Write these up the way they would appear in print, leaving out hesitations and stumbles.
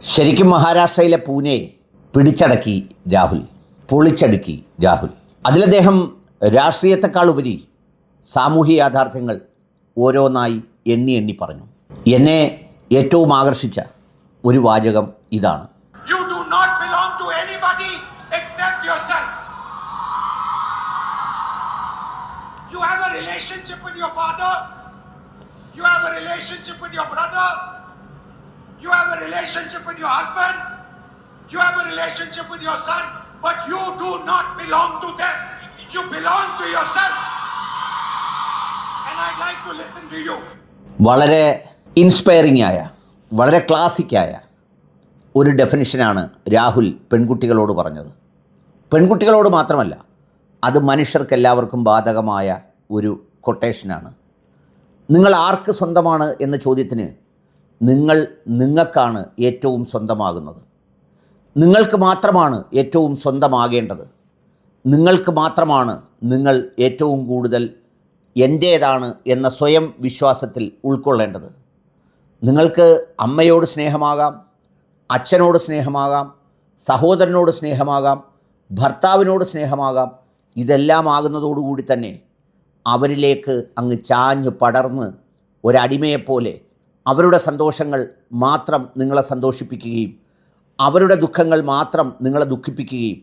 ശരിക്കും മഹാരാഷ്ട്രയിലെ പൂനെ പിടിച്ചടക്കി രാഹുൽ, പൊളിച്ചടുക്കി രാഹുൽ. അതിലദ്ദേഹം രാഷ്ട്രീയത്തെക്കാൾ ഉപരി സാമൂഹ്യ യാഥാർത്ഥ്യങ്ങൾ ഓരോന്നായി എണ്ണി എണ്ണി പറഞ്ഞു. എന്നെ ഏറ്റവും ആകർഷിച്ച ഒരു വാചകം ഇതാണ്: You do not belong to anybody except yourself. You have a relationship with your father. You have a relationship with your brother. You have a relationship with your husband. You have a relationship with your son. But you do not belong to them. You belong to yourself. And I'd like to listen to you. വളരെ inspiring ആയ, വളരെ ക്ലാസിക്കായ ഒരു ഡെഫിനിഷനാണ് രാഹുൽ പെൺകുട്ടികളോട് പറഞ്ഞത്. പെൺകുട്ടികളോട് മാത്രമല്ല, അത് മനുഷ്യർക്കെല്ലാവർക്കും ബാധകമായ ഒരു കൊട്ടേഷനാണ്. നിങ്ങൾ ആർക്ക് സ്വന്തമാണ് എന്ന ചോദ്യത്തിന് നിങ്ങൾക്കാണ് ഏറ്റവും സ്വന്തമാകുന്നത്. നിങ്ങൾക്ക് മാത്രമാണ് ഏറ്റവും സ്വന്തമാകേണ്ടത്. നിങ്ങൾക്ക് മാത്രമാണ് നിങ്ങൾ ഏറ്റവും കൂടുതൽ എൻ്റേതാണ് എന്ന സ്വയം വിശ്വാസത്തിൽ ഉൾക്കൊള്ളേണ്ടത്. നിങ്ങൾക്ക് അമ്മയോട് സ്നേഹമാകാം, അച്ഛനോട് സ്നേഹമാകാം, സഹോദരനോട് സ്നേഹമാകാം, ഭർത്താവിനോട് സ്നേഹമാകാം. ഇതെല്ലാം ആകുന്നതോടുകൂടി തന്നെ അവരിലേക്ക് അങ്ങ് ചാഞ്ഞ് പടർന്ന് ഒരടിമയെപ്പോലെ അവരുടെ സന്തോഷങ്ങൾ മാത്രം നിങ്ങളെ സന്തോഷിപ്പിക്കുകയും അവരുടെ ദുഃഖങ്ങൾ മാത്രം നിങ്ങളെ ദുഃഖിപ്പിക്കുകയും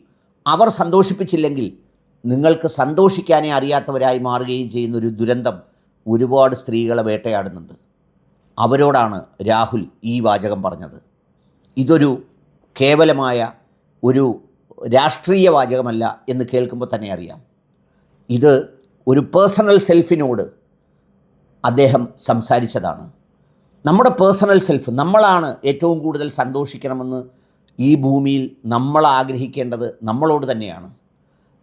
അവർ സന്തോഷിപ്പിച്ചില്ലെങ്കിൽ നിങ്ങൾക്ക് സന്തോഷിക്കാനേ അറിയാത്തവരായി മാറുകയും ചെയ്യുന്നൊരു ദുരന്തം ഒരുപാട് സ്ത്രീകളെ വേട്ടയാടുന്നുണ്ട്. അവരോടാണ് രാഹുൽ ഈ വാചകം പറഞ്ഞത്. ഇതൊരു കേവലമായ ഒരു രാഷ്ട്രീയ വാചകമല്ല എന്ന് കേൾക്കുമ്പോൾ തന്നെ അറിയാം. ഇത് ഒരു പേഴ്സണൽ സെൽഫിനോട് അദ്ദേഹം സംസാരിച്ചതാണ്. നമ്മുടെ പേഴ്സണൽ സെൽഫ്, നമ്മളാണ് ഏറ്റവും കൂടുതൽ സന്തോഷിക്കണമെന്ന് ഈ ഭൂമിയിൽ നമ്മൾ ആഗ്രഹിക്കേണ്ടത് നമ്മളോട് തന്നെയാണ്.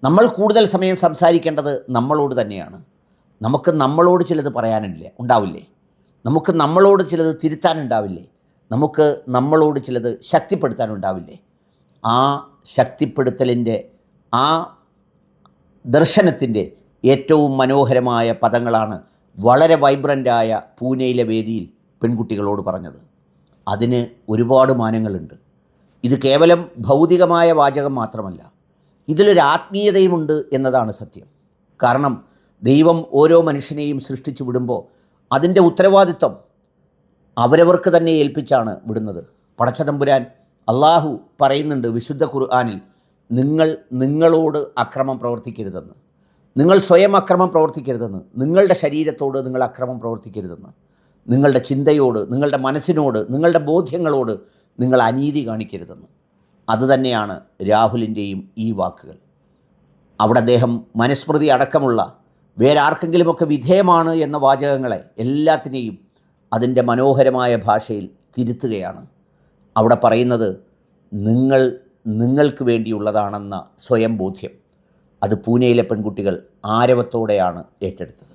നമ്മൾ കൂടുതൽ സമയം സംസാരിക്കേണ്ടത് നമ്മളോട് തന്നെയാണ്. നമുക്ക് നമ്മളോട് ചിലത് ഉണ്ടാവില്ലേ? നമുക്ക് നമ്മളോട് ചിലത് തിരുത്താനുണ്ടാവില്ലേ? നമുക്ക് നമ്മളോട് ചിലത് ശക്തിപ്പെടുത്താനുണ്ടാവില്ലേ? ആ ശക്തിപ്പെടുത്തലിൻ്റെ, ആ ദർശനത്തിൻ്റെ ഏറ്റവും മനോഹരമായ പദങ്ങളാണ് വളരെ വൈബ്രൻ്റായ പൂനെയിലെ വേദിയിൽ പെൺകുട്ടികളോട് പറഞ്ഞത്. അതിന് ഒരുപാട് മാനങ്ങളുണ്ട്. ഇത് കേവലം ഭൗതികമായ വാചകം മാത്രമല്ല, ഇതിലൊരു ആത്മീയതയുമുണ്ട് എന്നതാണ് സത്യം. കാരണം ദൈവം ഓരോ മനുഷ്യനെയും സൃഷ്ടിച്ചു വിടുമ്പോൾ അതിൻ്റെ ഉത്തരവാദിത്വം അവരവർക്ക് തന്നെ ഏൽപ്പിച്ചാണ് വിടുന്നത്. പടച്ചതമ്പുരാൻ അള്ളാഹു പറയുന്നുണ്ട് വിശുദ്ധ ഖുർആനിൽ, നിങ്ങളോട് അക്രമം പ്രവർത്തിക്കരുതെന്ന്, നിങ്ങൾ സ്വയം അക്രമം പ്രവർത്തിക്കരുതെന്ന്, നിങ്ങളുടെ ശരീരത്തോട് നിങ്ങൾ അക്രമം പ്രവർത്തിക്കരുതെന്ന്, നിങ്ങളുടെ ചിന്തയോട്, നിങ്ങളുടെ മനസ്സിനോട്, നിങ്ങളുടെ ബോധ്യങ്ങളോട് നിങ്ങൾ അനീതി കാണിക്കരുതെന്ന്. അതുതന്നെയാണ് രാഹുലിൻ്റെയും ഈ വാക്കുകൾ. അവിടെ അദ്ദേഹം മനുസ്മൃതി അടക്കമുള്ള വേറെ ആർക്കെങ്കിലുമൊക്കെ വിധേയമാണ് എന്ന വാചകങ്ങളെ എല്ലാത്തിനെയും അതിൻ്റെ മനോഹരമായ ഭാഷയിൽ തിരുത്തുകയാണ്. അവിടെ പറയുന്നത് നിങ്ങൾക്ക് വേണ്ടിയുള്ളതാണെന്ന സ്വയം ബോധ്യം. അത് പൂനെയിലെ പെൺകുട്ടികൾ ആരവത്തോടെയാണ് ഏറ്റെടുത്തത്.